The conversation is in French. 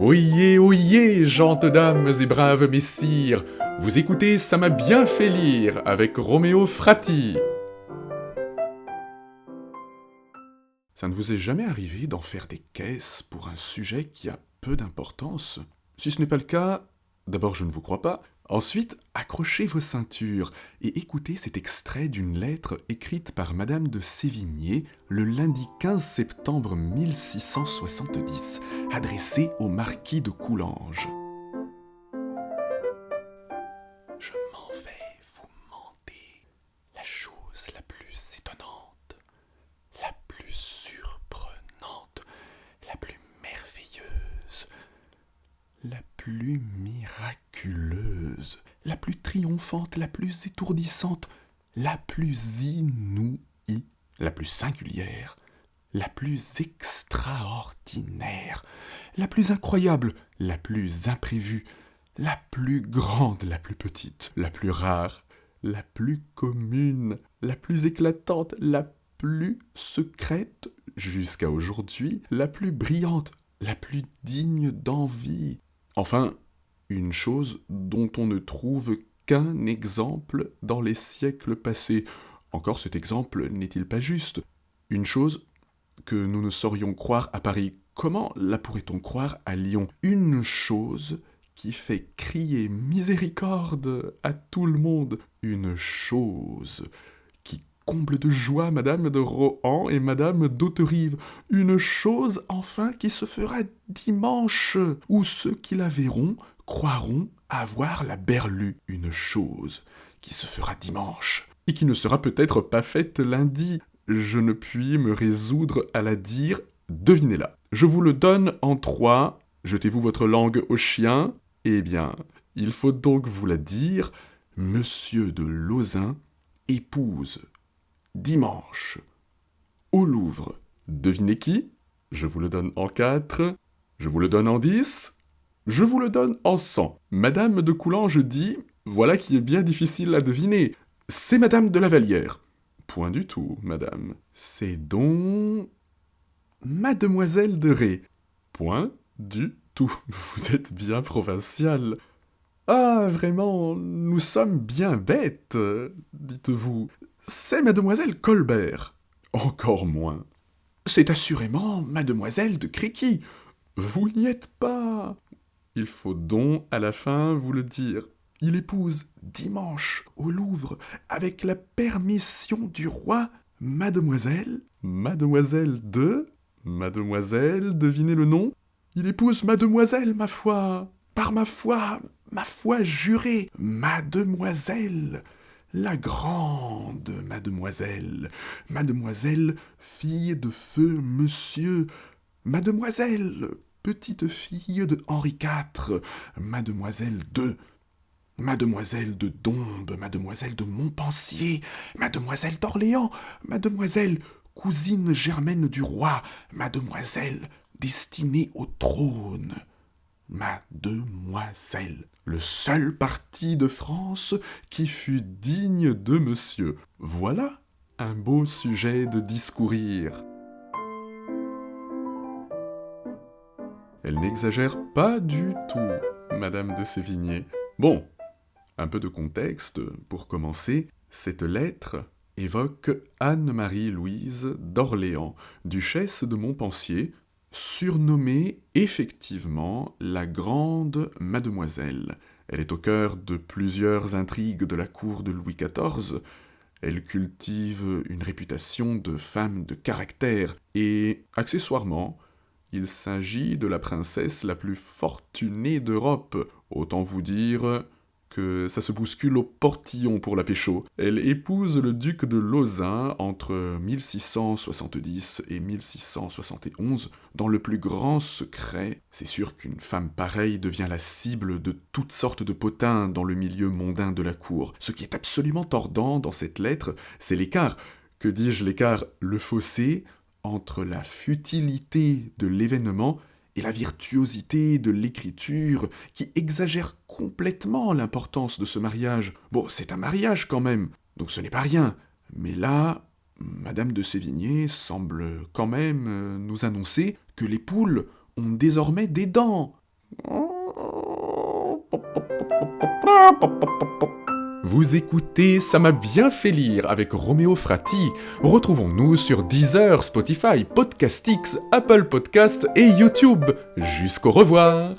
Oyez, gentes dames et braves messires, vous écoutez Ça m'a bien fait lire avec Roméo Frati. Ça ne vous est jamais arrivé d'en faire des caisses pour un sujet qui a peu d'importance? Si ce n'est pas le cas, d'abord je ne vous crois pas. Ensuite, accrochez vos ceintures et écoutez cet extrait d'une lettre écrite par Madame de Sévigné le lundi 15 septembre 1670, adressée au marquis de Coulanges. Je m'en vais vous menter la chose la plus étonnante, la plus surprenante, la plus merveilleuse, la plus miraculeuse, la plus triomphante, la plus étourdissante, la plus inouïe, la plus singulière, la plus extraordinaire, la plus incroyable, la plus imprévue, la plus grande, la plus petite, la plus rare, la plus commune, la plus éclatante, la plus secrète, jusqu'à aujourd'hui, la plus brillante, la plus digne d'envie. Enfin, une chose dont on ne trouve qu'un exemple dans les siècles passés. Encore cet exemple n'est-il pas juste? Une chose que nous ne saurions croire à Paris. Comment la pourrait-on croire à Lyon? Une chose qui fait crier miséricorde à tout le monde. Une chose qui comble de joie Madame de Rohan et Madame d'Hauterive. Une chose, enfin, qui se fera dimanche, où ceux qui la verront croiront avoir la berlue. Une chose qui se fera dimanche, et qui ne sera peut-être pas faite lundi. Je ne puis me résoudre à la dire, devinez-la. Je vous le donne en 3, jetez-vous votre langue au chien. Eh bien, il faut donc vous la dire, Monsieur de Lauzun épouse dimanche au Louvre. Devinez qui? Je vous le donne en 4, je vous le donne en 10, je vous le donne en 100. Madame de Coulanges dit, voilà qui est bien difficile à deviner, c'est Madame de la Vallière. Point du tout, madame. C'est donc Mademoiselle de Ré. Point du tout. Vous êtes bien provincial. Ah, vraiment, nous sommes bien bêtes, dites-vous. C'est Mademoiselle Colbert. Encore moins. C'est assurément Mademoiselle de Créquy. Vous n'y êtes pas. Il faut donc, à la fin, vous le dire. Il épouse, dimanche, au Louvre, avec la permission du roi, Mademoiselle Mademoiselle, devinez le nom? Il épouse Mademoiselle, ma foi, par ma foi jurée, Mademoiselle, la grande Mademoiselle, fille de feu monsieur, Mademoiselle, petite fille de Henri IV, Mademoiselle de Dombes, Mademoiselle de Montpensier, Mademoiselle d'Orléans, Mademoiselle cousine germaine du roi, Mademoiselle destinée au trône. Mademoiselle, le seul parti de France qui fut digne de monsieur. Voilà un beau sujet de discourir. Elle n'exagère pas du tout, Madame de Sévigné. Bon, un peu de contexte, pour commencer, cette lettre évoque Anne-Marie-Louise d'Orléans, duchesse de Montpensier, surnommée effectivement la Grande Mademoiselle. Elle est au cœur de plusieurs intrigues de la cour de Louis XIV. Elle cultive une réputation de femme de caractère et, accessoirement, il s'agit de la princesse la plus fortunée d'Europe. Autant vous dire que ça se bouscule au portillon pour la pécho. Elle épouse le duc de Lauzun entre 1670 et 1671 dans le plus grand secret. C'est sûr qu'une femme pareille devient la cible de toutes sortes de potins dans le milieu mondain de la cour. Ce qui est absolument tordant dans cette lettre, c'est l'écart. Que dis-je l'écart? Le fossé entre la futilité de l'événement et la virtuosité de l'écriture qui exagère complètement l'importance de ce mariage. Bon, c'est un mariage quand même, donc ce n'est pas rien. Mais là, Madame de Sévigné semble quand même nous annoncer que les poules ont désormais des dents. Vous écoutez Ça m'a bien fait lire avec Roméo Frati. Retrouvons-nous sur Deezer, Spotify, Podcastix, Apple Podcasts et YouTube. Jusqu'au revoir.